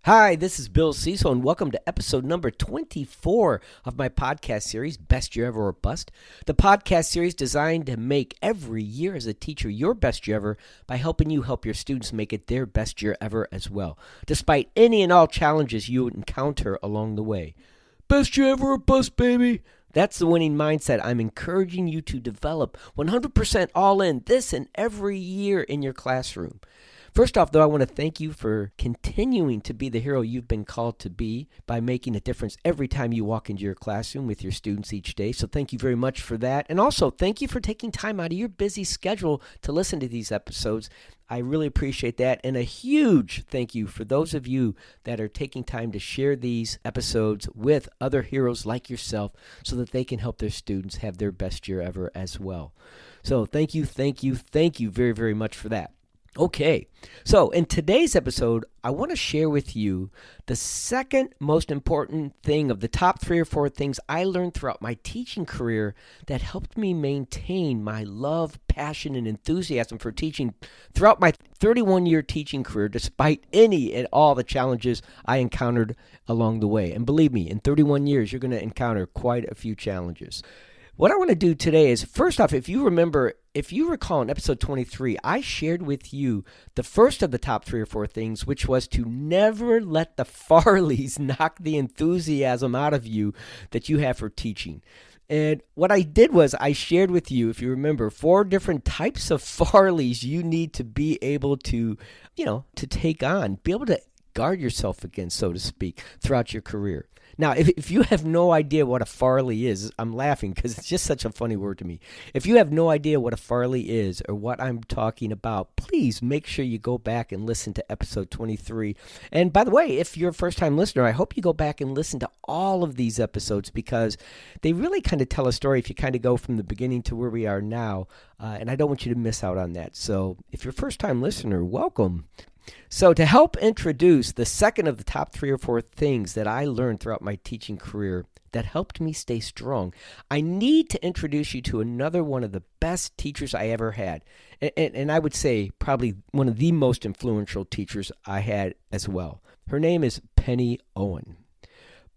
Hi, this is Bill Cecil, and welcome to episode number 24 of my podcast series, Best Year Ever or Bust. The podcast series designed to make every year as a teacher your best year ever by helping you help your students make it their best year ever as well, despite any and all challenges you encounter along the way. Best year ever or bust, baby! That's the winning mindset I'm encouraging you to develop 100% all in this and every year in your classroom. First off, though, I want to thank you for continuing to be the hero you've been called to be by making a difference every time you walk into your classroom with your students each day. So thank you very much for that. And also, thank you for taking time out of your busy schedule to listen to these episodes. I really appreciate that. And a huge thank you for those of you that are taking time to share these episodes with other heroes like yourself so that they can help their students have their best year ever as well. So thank you very, very much for that. Okay, so in today's episode, I want to share with you the second most important thing of the top 3 or 4 things I learned throughout my teaching career that helped me maintain my love, passion, and enthusiasm for teaching throughout my 31-year teaching career, despite any and all the challenges I encountered along the way. And believe me, in 31 years, you're going to encounter quite a few challenges. What I want to do today is, first off, if you recall in episode 23, I shared with you the first of the top 3 or 4 things, which was to never let the Farleys knock the enthusiasm out of you that you have for teaching. And what I did was I shared with you, if you remember, 4 different types of Farleys you need to be able to, to take on, be able to guard yourself against, so to speak, throughout your career. Now, if you have no idea what a Farley is, I'm laughing because it's just such a funny word to me. If you have no idea what a Farley is or what I'm talking about, please make sure you go back and listen to episode 23. And by the way, if you're a first-time listener, I hope you go back and listen to all of these episodes because they really kind of tell a story if you kind of go from the beginning to where we are now. And I don't want you to miss out on that. So if you're a first-time listener, welcome. So to help introduce the second of the top 3 or 4 things that I learned throughout my teaching career that helped me stay strong, I need to introduce you to another one of the best teachers I ever had. And I would say probably one of the most influential teachers I had as well. Her name is Penny Owen.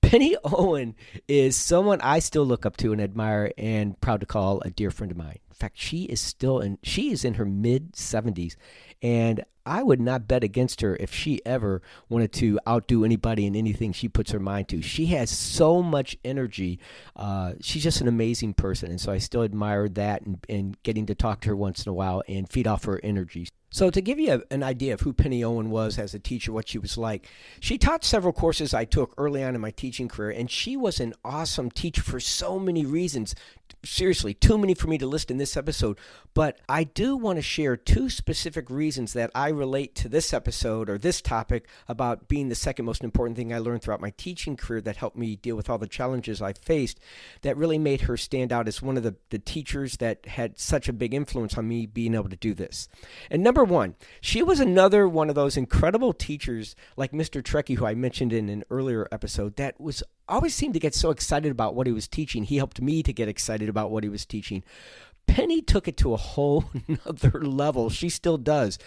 Penny Owen is someone I still look up to and admire and proud to call a dear friend of mine. In fact, she is in her mid-70s, and I would not bet against her if she ever wanted to outdo anybody in anything she puts her mind to. She has so much energy. She's just an amazing person, and so I still admire that and getting to talk to her once in a while and feed off her energy. So to give you an idea of who Penny Owen was as a teacher, what she was like, she taught several courses I took early on in my teaching career, and she was an awesome teacher for so many reasons. Seriously, too many for me to list in this episode, but I do want to share 2 specific reasons that I relate to this episode or this topic about being the second most important thing I learned throughout my teaching career that helped me deal with all the challenges I faced that really made her stand out as one of the teachers that had such a big influence on me being able to do this. And number 1, she was another one of those incredible teachers like Mr. Trekkie, who I mentioned in an earlier episode, that was always seemed to get so excited about what he was teaching. He helped me to get excited about what he was teaching. Penny took it to a whole nother level. She still does.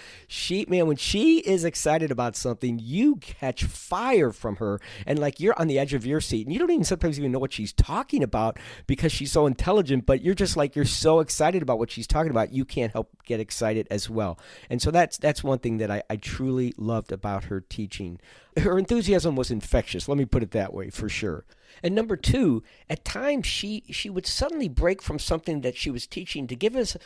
When she is excited about something, you catch fire from her, and like you're on the edge of your seat, and you don't even sometimes even know what she's talking about because she's so intelligent, but you're just like, you're so excited about what she's talking about, you can't help get excited as well. And so that's one thing that I truly loved about her teaching. Her enthusiasm was infectious, let me put it that way, for sure. And number 2, at times she would suddenly break from something that she was teaching to give us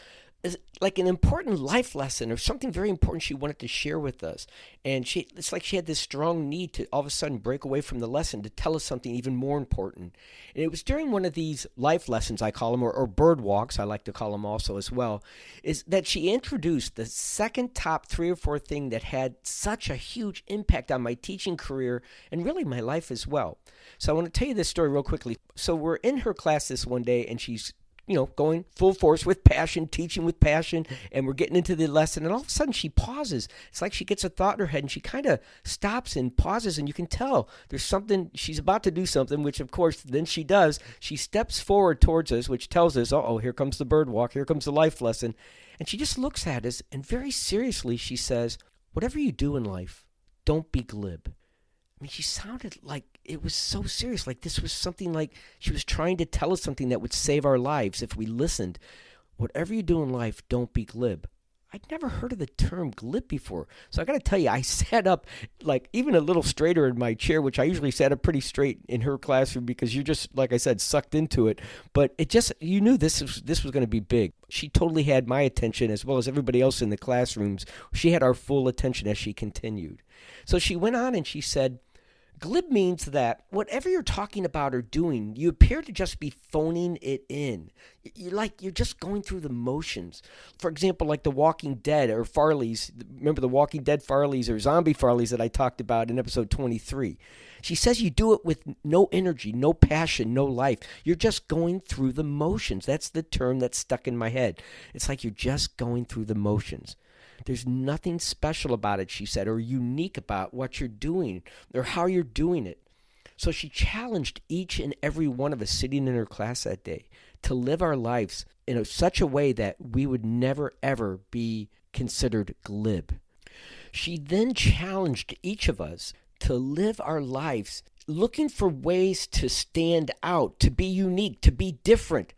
like an important life lesson or something very important she wanted to share with us. And it's like she had this strong need to all of a sudden break away from the lesson to tell us something even more important. And it was during one of these life lessons, I call them, or bird walks, I like to call them also as well, is that she introduced the second top 3 or 4 thing that had such a huge impact on my teaching career and really my life as well. So I want to tell you this story real quickly. So we're in her class this one day, and she's going full force with passion, teaching with passion, and we're getting into the lesson, and all of a sudden she pauses. It's like she gets a thought in her head, and she kind of stops and pauses, and you can tell there's something, she's about to do something, which of course then she does. She steps forward towards us, which tells us, uh-oh, here comes the bird walk, here comes the life lesson, and she just looks at us, and very seriously she says, whatever you do in life, don't be glib. mean, she sounded like it was so serious. Like this was something like she was trying to tell us something that would save our lives if we listened. Whatever you do in life, don't be glib. I'd never heard of the term glib before. So I got to tell you, I sat up like even a little straighter in my chair, which I usually sat up pretty straight in her classroom because you're just, like I said, sucked into it. But it just, you knew this was going to be big. She totally had my attention as well as everybody else in the classrooms. She had our full attention as she continued. So she went on and she said, glib means that whatever you're talking about or doing, you appear to just be phoning it in. You're just going through the motions. For example, like The Walking Dead or Farley's. Remember The Walking Dead Farley's or Zombie Farley's that I talked about in episode 23. She says you do it with no energy, no passion, no life. You're just going through the motions. That's the term that's stuck in my head. It's like you're just going through the motions. There's nothing special about it, she said, or unique about what you're doing or how you're doing it. So she challenged each and every one of us sitting in her class that day to live our lives in such a way that we would never, ever be considered glib. She then challenged each of us to live our lives looking for ways to stand out, to be unique, to be different,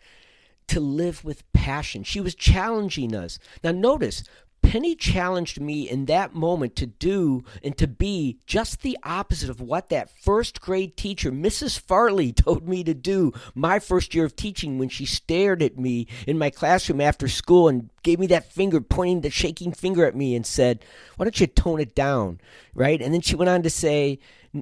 to live with passion. She was challenging us. Now notice, Penny challenged me in that moment to do and to be just the opposite of what that first grade teacher, Mrs. Farley, told me to do my first year of teaching when she stared at me in my classroom after school and gave me that finger, pointing the shaking finger at me and said, why don't you tone it down, right? And then she went on to say,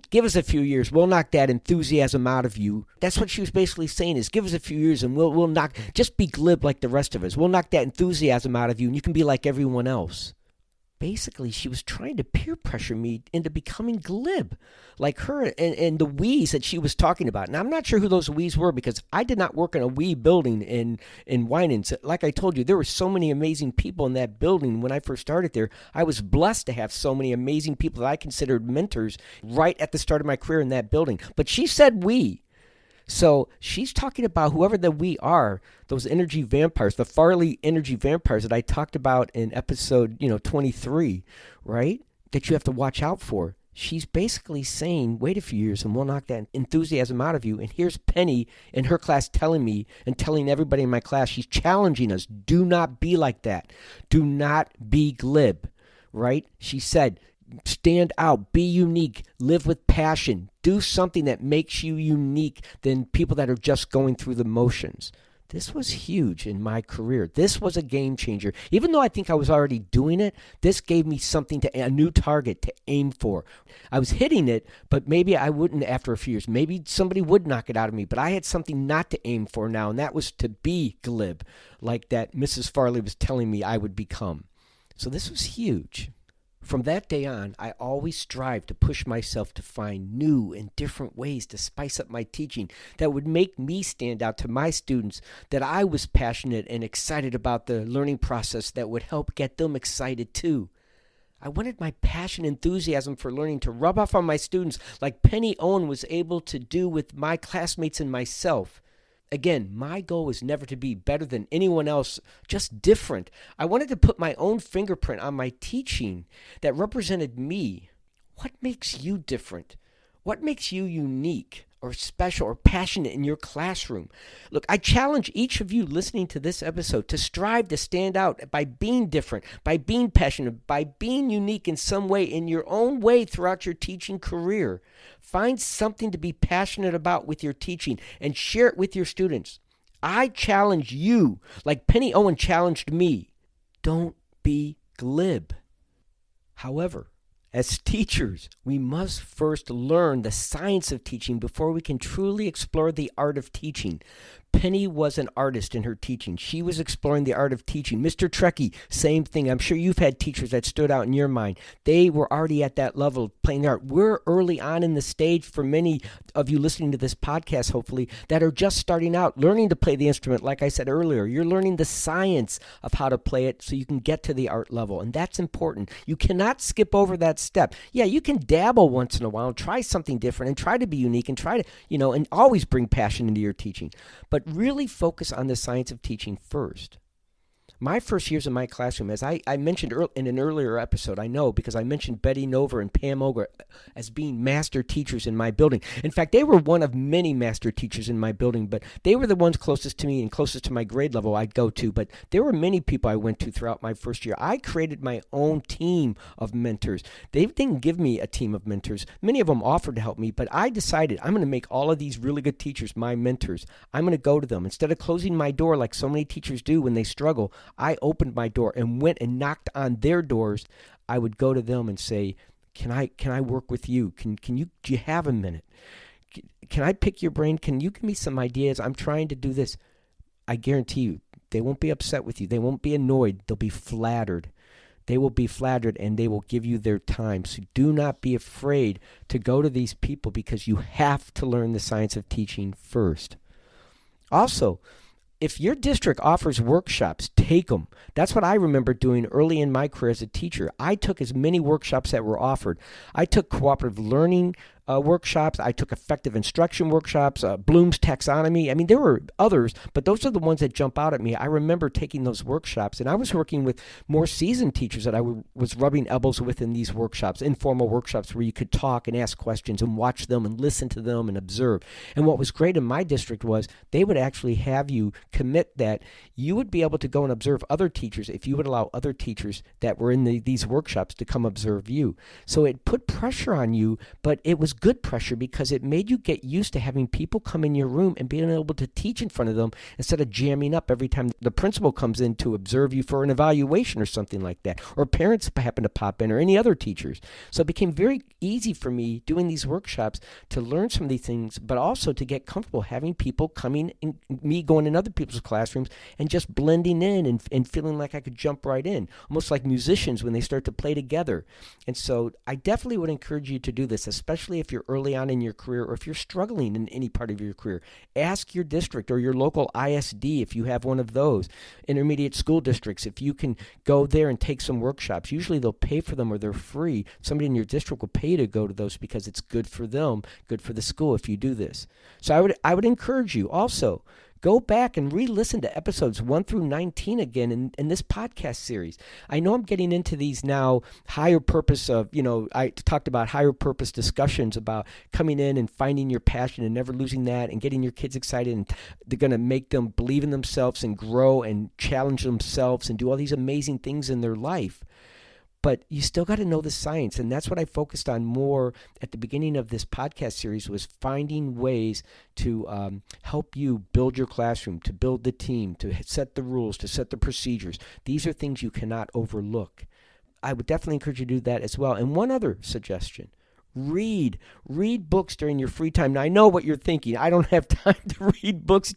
give us a few years. We'll knock that enthusiasm out of you. That's what she was basically saying is give us a few years and we'll knock, just be glib like the rest of us. We'll knock that enthusiasm out of you and you can be like everyone else. Basically, she was trying to peer pressure me into becoming glib like her and the we's that she was talking about. Now, I'm not sure who those we's were because I did not work in a we building in Winans. Like I told you, there were so many amazing people in that building when I first started there. I was blessed to have so many amazing people that I considered mentors right at the start of my career in that building. But she said we. So she's talking about whoever that we are, those energy vampires, the Farley energy vampires that I talked about in episode 23, right? That you have to watch out for. She's basically saying, wait a few years and we'll knock that enthusiasm out of you. And here's Penny in her class telling me and telling everybody in my class, she's challenging us. Do not be like that. Do not be glib, right? She said, stand out, be unique, live with passion, do something that makes you unique than people that are just going through the motions. This was huge in my career. This was a game changer. Even though I think I was already doing it, this gave me a new target to aim for. I was hitting it, but maybe I wouldn't after a few years. Maybe somebody would knock it out of me, but I had something not to aim for now, and that was to be glib, like that Mrs. Farley was telling me I would become. So this was huge. From that day on, I always strived to push myself to find new and different ways to spice up my teaching that would make me stand out to my students, that I was passionate and excited about the learning process that would help get them excited too. I wanted my passion and enthusiasm for learning to rub off on my students like Penny Owen was able to do with my classmates and myself. Again, my goal was never to be better than anyone else, just different. I wanted to put my own fingerprint on my teaching that represented me. What makes you different? What makes you unique or special or passionate in your classroom? Look, I challenge each of you listening to this episode to strive to stand out by being different, by being passionate, by being unique in some way in your own way throughout your teaching career. Find something to be passionate about with your teaching and share it with your students. I challenge you, like Penny Owen challenged me. Don't be glib. However, as teachers, we must first learn the science of teaching before we can truly explore the art of teaching. Penny was an artist in her teaching. She was exploring the art of teaching. Mr. Trekkie, same thing. I'm sure you've had teachers that stood out in your mind. They were already at that level of playing the art. We're early on in the stage for many of you listening to this podcast, hopefully, that are just starting out, learning to play the instrument. Like I said earlier, you're learning the science of how to play it so you can get to the art level, and that's important. You cannot skip over that step. Yeah, you can dabble once in a while and try something different and try to be unique and try to, and always bring passion into your teaching. But really focus on the science of teaching first. My first years in my classroom, as I mentioned in an earlier episode, I know because I mentioned Betty Nover and Pam Oger as being master teachers in my building. In fact, they were one of many master teachers in my building, but they were the ones closest to me and closest to my grade level I'd go to. But there were many people I went to throughout my first year. I created my own team of mentors. They didn't give me a team of mentors. Many of them offered to help me, but I decided I'm going to make all of these really good teachers my mentors. I'm going to go to them. Instead of closing my door like so many teachers do when they struggle, I opened my door and went and knocked on their doors. I would go to them and say, Can I work with you? Do you have a minute? Can I pick your brain? Can you give me some ideas? I'm trying to do this. I guarantee you, they won't be upset with you. They won't be annoyed. They'll be flattered. They will be flattered and they will give you their time. So do not be afraid to go to these people because you have to learn the science of teaching first. Also, if your district offers workshops, take them. That's what I remember doing early in my career as a teacher. I took as many workshops that were offered. I took cooperative learning workshops. I took effective instruction workshops, Bloom's taxonomy. I mean, there were others, but those are the ones that jump out at me. I remember taking those workshops, and I was working with more seasoned teachers that I was rubbing elbows with in these workshops, informal workshops where you could talk and ask questions and watch them and listen to them and observe. And what was great in my district was they would actually have you commit that you would be able to go and observe other teachers if you would allow other teachers that were in these workshops to come observe you. So it put pressure on you, but it was good pressure because it made you get used to having people come in your room and being able to teach in front of them instead of jamming up every time the principal comes in to observe you for an evaluation or something like that, or parents happen to pop in, or any other teachers. So it became very easy for me doing these workshops to learn some of these things, but also to get comfortable having people coming and me going in other people's classrooms and just blending in and feeling like I could jump right in, almost like musicians when they start to play together. And so I definitely would encourage you to do this, especially if you're early on in your career or if you're struggling in any part of your career. Ask your district or your local ISD if you have one of those, intermediate school districts, if you can go there and take some workshops. Usually they'll pay for them or they're free. Somebody in your district will pay to go to those because it's good for them, good for the school if you do this. So I would encourage you also, go back and re-listen to episodes 1 through 19 again in this podcast series. I know I'm getting into these now higher purpose of, I talked about higher purpose discussions about coming in and finding your passion and never losing that and getting your kids excited, and they're going to make them believe in themselves and grow and challenge themselves and do all these amazing things in their life. But you still got to know the science, and that's what I focused on more at the beginning of this podcast series, was finding ways to help you build your classroom, to build the team, to set the rules, to set the procedures. These are things you cannot overlook. I would definitely encourage you to do that as well. And one other suggestion. Read books during your free time. Now, I know what you're thinking. I don't have time to read books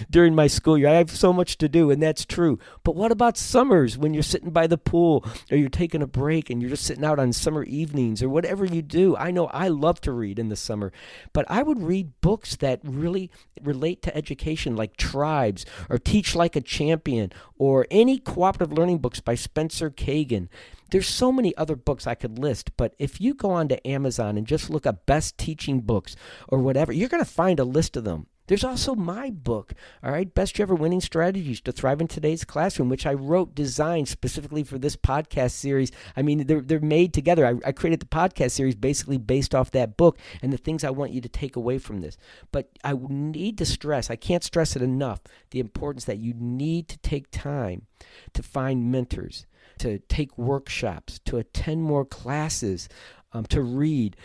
during my school year. I have so much to do, and that's true. But what about summers when you're sitting by the pool or you're taking a break and you're just sitting out on summer evenings or whatever you do? I know I love to read in the summer, but I would read books that really relate to education, like Tribes or Teach Like a Champion or any cooperative learning books by Spencer Kagan. There's so many other books I could list, but if you go on to Amazon and just look up best teaching books or whatever, you're going to find a list of them. There's also my book, all right, Best You Ever Winning Strategies to Thrive in Today's Classroom, which I wrote, designed specifically for this podcast series. I mean, they're made together. I created the podcast series basically based off that book and the things I want you to take away from this. But I need to stress, I can't stress it enough, the importance that you need to take time to find mentors, to take workshops, to attend more classes, to read.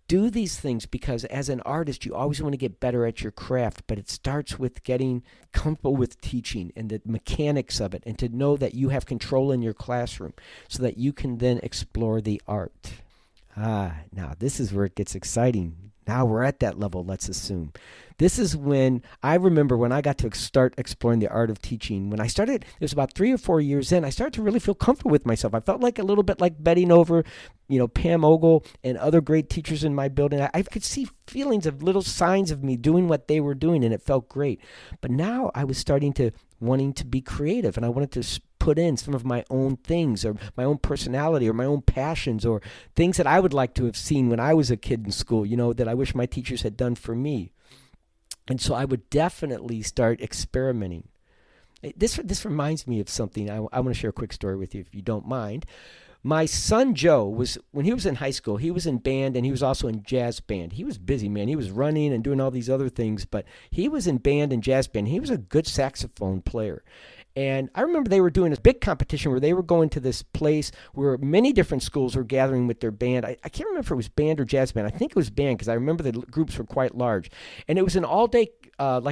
Do these things because as an artist, you always want to get better at your craft, but it starts with getting comfortable with teaching and the mechanics of it, and to know that you have control in your classroom so that you can then explore the art. Now this is where it gets exciting. Now we're at that level, let's assume. This is when I remember when I got to start exploring the art of teaching. When I started, it was about 3 or 4 years in, I started to really feel comfortable with myself. I felt like a little bit like Betty Nover, Pam Ogle, and other great teachers in my building. I could see feelings of little signs of me doing what they were doing, and it felt great. But now I was starting to wanting to be creative, and I wanted to put in some of my own things or my own personality or my own passions or things that I would like to have seen when I was a kid in school, that I wish my teachers had done for me. And so I would definitely start experimenting. This reminds me of something. I want to share a quick story with you, if you don't mind. My son Joe when he was in high school, he was in band and he was also in jazz band. He was busy, man. He was running and doing all these other things, but he was in band and jazz band. He was a good saxophone player. And I remember they were doing this big competition where they were going to this place where many different schools were gathering with their band. I can't remember if it was band or jazz band. I think it was band because I remember the groups were quite large. And it was an all-day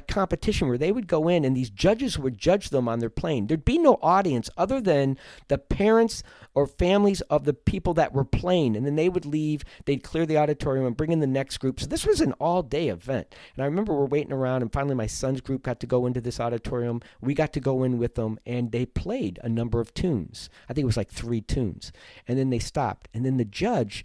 competition where they would go in and these judges would judge them on their playing. There'd be no audience other than the parents or families of the people that were playing. And then they would leave. They'd clear the auditorium and bring in the next group. So this was an all-day event. And I remember we're waiting around, and finally my son's group got to go into this auditorium. We got to go in with them, and they played a number of tunes. I think it was like 3 tunes. And then they stopped. And then the judge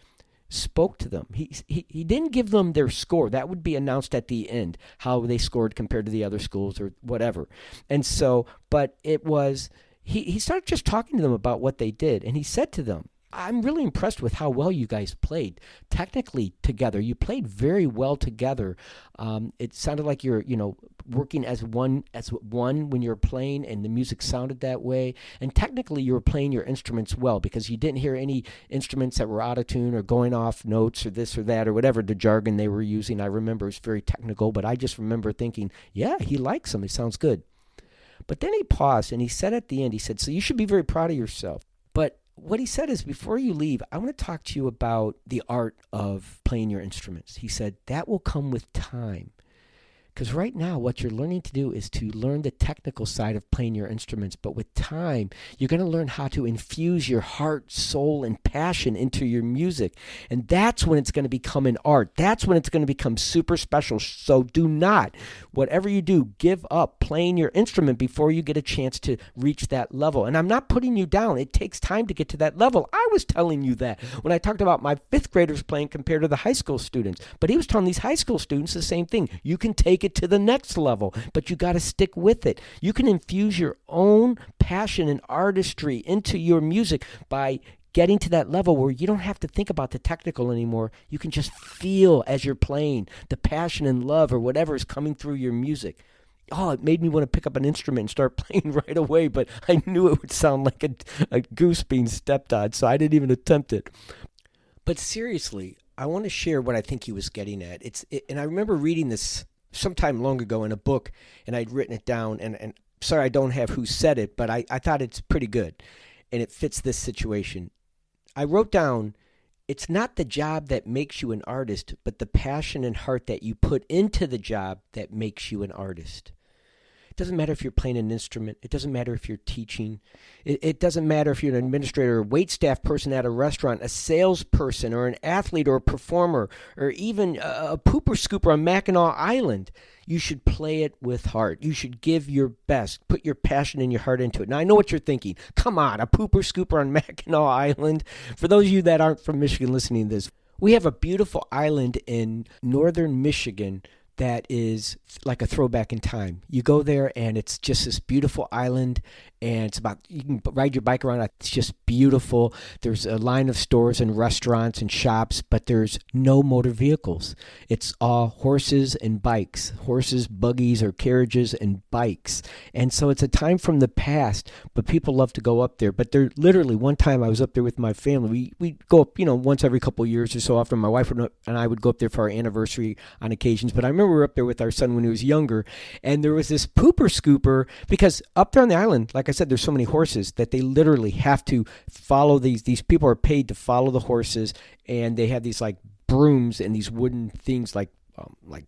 spoke to them. He didn't give them their score. That would be announced at the end, how they scored compared to the other schools or whatever. And so, but it was, he started just talking to them about what they did. And he said to them, I'm really impressed with how well you guys played technically together. You played very well together. It sounded like you're, working as one when you're playing, and the music sounded that way. And technically, you were playing your instruments well because you didn't hear any instruments that were out of tune or going off notes or this or that or whatever the jargon they were using. I remember it was very technical, but I just remember thinking, yeah, he likes them. It sounds good. But then he paused and he said at the end, he said, so you should be very proud of yourself. But what he said is, before you leave, I want to talk to you about the art of playing your instruments. He said, that will come with time. Because right now, what you're learning to do is to learn the technical side of playing your instruments. But with time, you're going to learn how to infuse your heart, soul, and passion into your music. And that's when it's going to become an art. That's when it's going to become super special. So do not, whatever you do, give up playing your instrument before you get a chance to reach that level. And I'm not putting you down. It takes time to get to that level. I was telling you that when I talked about my 5th graders playing compared to the high school students. But he was telling these high school students the same thing. You can take it to the next level, but you got to stick with it. You can infuse your own passion and artistry into your music by getting to that level where you don't have to think about the technical anymore. You can just feel as you're playing the passion and love or whatever is coming through your music. Oh, it made me want to pick up an instrument and start playing right away, but I knew it would sound like a goose being stepped on, so I didn't even attempt it. But seriously, I want to share what I think he was getting at. And I remember reading this sometime long ago in a book, and I'd written it down, and sorry I don't have who said it, but I thought it's pretty good, and it fits this situation. I wrote down, it's not the job that makes you an artist, but the passion and heart that you put into the job that makes you an artist. It doesn't matter if you're playing an instrument. It doesn't matter if you're teaching. It doesn't matter if you're an administrator, a waitstaff person at a restaurant, a salesperson, or an athlete or a performer, or even a pooper scooper on Mackinac Island. You should play it with heart. You should give your best. Put your passion and your heart into it. Now, I know what you're thinking. Come on, a pooper scooper on Mackinac Island. For those of you that aren't from Michigan listening to this, we have a beautiful island in northern Michigan that is like a throwback in time. You go there and it's just this beautiful island, and it's about, you can ride your bike around. It's just beautiful. There's a line of stores and restaurants and shops, but there's no motor vehicles. It's all horses and bikes, horses, buggies, or carriages and bikes. And so it's a time from the past, but people love to go up there. But they're literally, one time I was up there with my family. We go up, once every couple of years or so often. My wife and I would go up there for our anniversary on occasions. But I remember we were up there with our son when he was younger, and there was this pooper scooper, because up there on the island, like I said, there's so many horses that they literally have to follow these people are paid to follow the horses, and they have these like brooms and these wooden things like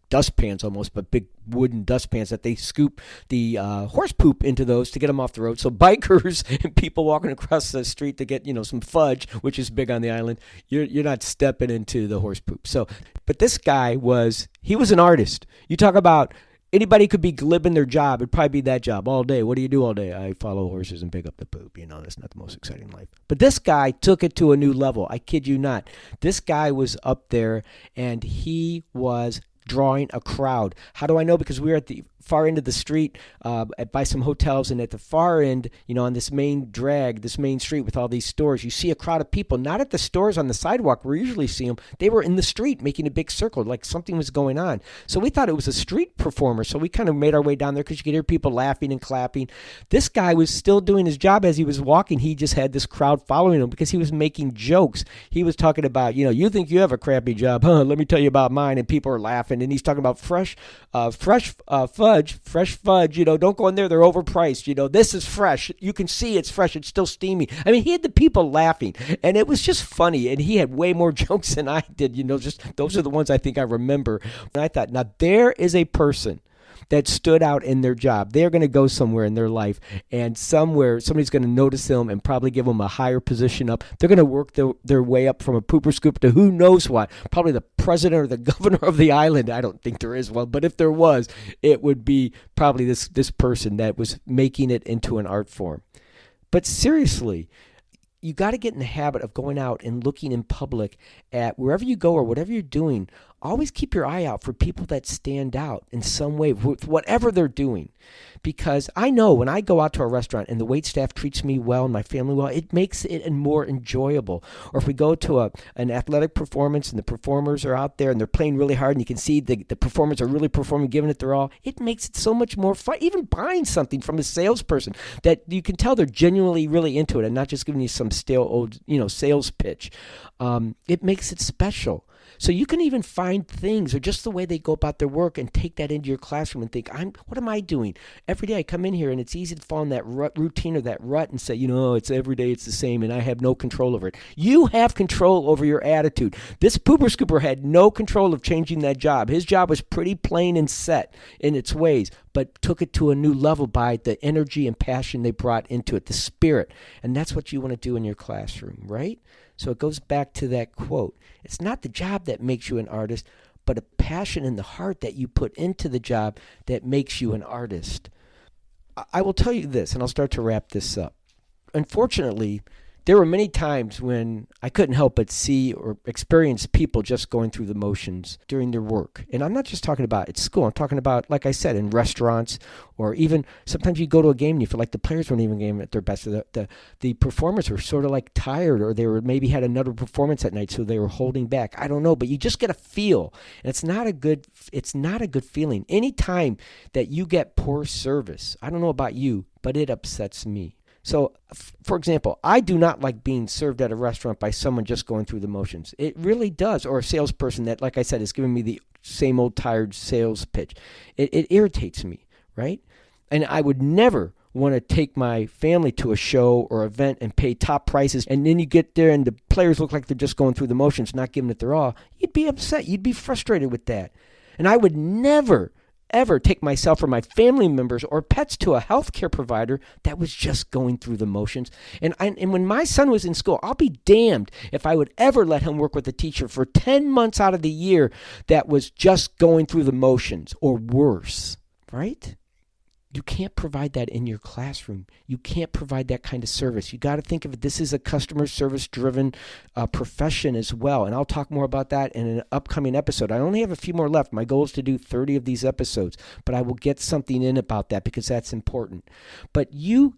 dustpans almost, but big wooden dustpans that they scoop the horse poop into those to get them off the road. So bikers and people walking across the street to get some fudge, which is big on the island, you're not stepping into the horse poop. So, but this guy was an artist. You talk about anybody could be glib in their job. It'd probably be that job all day. What do you do all day? I follow horses and pick up the poop. That's not the most exciting life. But this guy took it to a new level. I kid you not. This guy was up there and he was drawing a crowd. How do I know? Because we were at the far end of the street by some hotels, and at the far end, on this main drag, this main street with all these stores, you see a crowd of people, not at the stores on the sidewalk where we usually see them. They were in the street making a big circle, like something was going on. So we thought it was a street performer. So we kind of made our way down there because you could hear people laughing and clapping. This guy was still doing his job as he was walking. He just had this crowd following him because he was making jokes. He was talking about, you think you have a crappy job, huh? Let me tell you about mine. And people are laughing. And he's talking about fresh fudge. Don't go in there. They're overpriced. This is fresh. You can see it's fresh. It's still steamy. I mean, he had the people laughing, and it was just funny. And he had way more jokes than I did. Just those are the ones I think I remember. And I thought, now there is a person that stood out in their job. They're going to go somewhere in their life, and somewhere somebody's going to notice them and probably give them a higher position up. They're going to work their way up from a pooper scoop to who knows what, probably the president or the governor of the island. I don't think there is one, but if there was, it would be probably this person that was making it into an art form. But seriously, you got to get in the habit of going out and looking in public at wherever you go or whatever you're doing. Always keep your eye out for people that stand out in some way with whatever they're doing. Because I know when I go out to a restaurant and the waitstaff treats me well and my family well, it makes it more enjoyable. Or if we go to an athletic performance and the performers are out there and they're playing really hard and you can see the performers are really performing, giving it their all, it makes it so much more fun. Even buying something from a salesperson that you can tell they're genuinely really into it and not just giving you some stale old sales pitch. It makes it special. So you can even find things or just the way they go about their work and take that into your classroom and think, what am I doing? Every day I come in here and it's easy to fall in that routine or that rut and say, it's every day it's the same and I have no control over it. You have control over your attitude. This pooper scooper had no control of changing that job. His job was pretty plain and set in its ways, but took it to a new level by the energy and passion they brought into it, the spirit. And that's what you want to do in your classroom, right? So it goes back to that quote. It's not the job that makes you an artist, but a passion in the heart that you put into the job that makes you an artist. I will tell you this, and I'll start to wrap this up. Unfortunately, there were many times when I couldn't help but see or experience people just going through the motions during their work. And I'm not just talking about at school. I'm talking about, like I said, in restaurants, or even sometimes you go to a game and you feel like the players weren't even getting at their best. The performers were sort of like tired, or they were maybe had another performance that night, so they were holding back. I don't know, but you just get a feel, and it's not a good feeling. Anytime that you get poor service, I don't know about you, but it upsets me. So, for example, I do not like being served at a restaurant by someone just going through the motions. It really does. Or a salesperson that, like I said, is giving me the same old tired sales pitch. It irritates me, right? And I would never want to take my family to a show or event and pay top prices, and then you get there and the players look like they're just going through the motions, not giving it their all. You'd be upset. You'd be frustrated with that. And I would never ever take myself or my family members or pets to a healthcare provider that was just going through the motions. And when my son was in school, I'll be damned if I would ever let him work with a teacher for 10 months out of the year that was just going through the motions or worse, right? You can't provide that in your classroom. You can't provide that kind of service. You got to think of it. This is a customer service driven profession as well. And I'll talk more about that in an upcoming episode. I only have a few more left. My goal is to do 30 of these episodes, but I will get something in about that because that's important. But you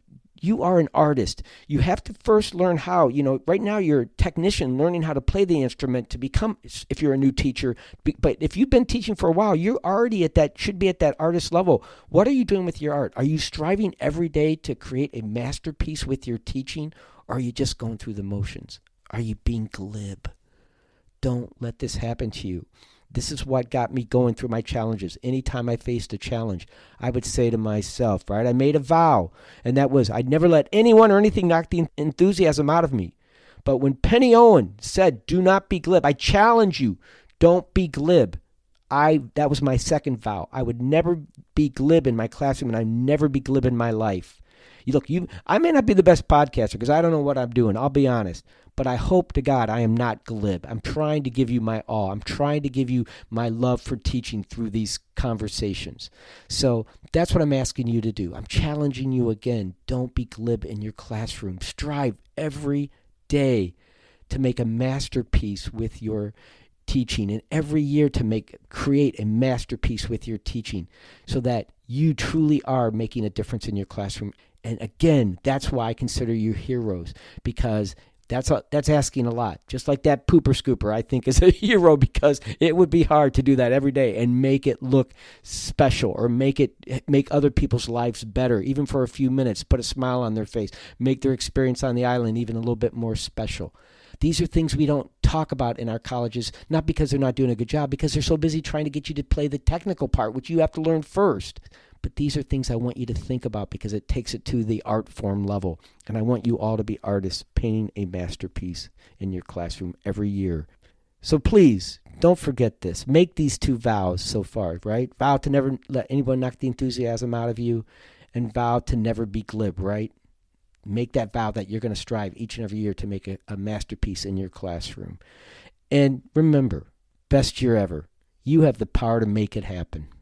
are an artist. You have to first learn how. Right now you're a technician learning how to play the instrument to become, if you're a new teacher. But if you've been teaching for a while, you're already should be at that artist level. What are you doing with your art? Are you striving every day to create a masterpiece with your teaching? Or are you just going through the motions? Are you being glib? Don't let this happen to you. This is what got me going through my challenges. Anytime I faced a challenge, I would say to myself, right, I made a vow, and that was I'd never let anyone or anything knock the enthusiasm out of me. But when Penny Owen said, do not be glib, I challenge you, don't be glib. That was my second vow. I would never be glib in my classroom, and I'd never be glib in my life. I may not be the best podcaster because I don't know what I'm doing. I'll be honest. But I hope to God I am not glib. I'm trying to give you my all. I'm trying to give you my love for teaching through these conversations. So that's what I'm asking you to do. I'm challenging you again. Don't be glib in your classroom. Strive every day to make a masterpiece with your teaching, and every year to create a masterpiece with your teaching so that you truly are making a difference in your classroom. And again, that's why I consider you heroes, because that's asking a lot. Just like that pooper scooper, I think, is a hero, because it would be hard to do that every day and make it look special, or make other people's lives better, even for a few minutes, put a smile on their face, make their experience on the island even a little bit more special. These are things we don't talk about in our colleges, not because they're not doing a good job, because they're so busy trying to get you to play the technical part, which you have to learn first. But these are things I want you to think about, because it takes it to the art form level. And I want you all to be artists painting a masterpiece in your classroom every year. So please, don't forget this. Make these 2 vows so far, right? Vow to never let anyone knock the enthusiasm out of you, and vow to never be glib, right? Make that vow that you're going to strive each and every year to make a masterpiece in your classroom. And remember, best year ever. You have the power to make it happen.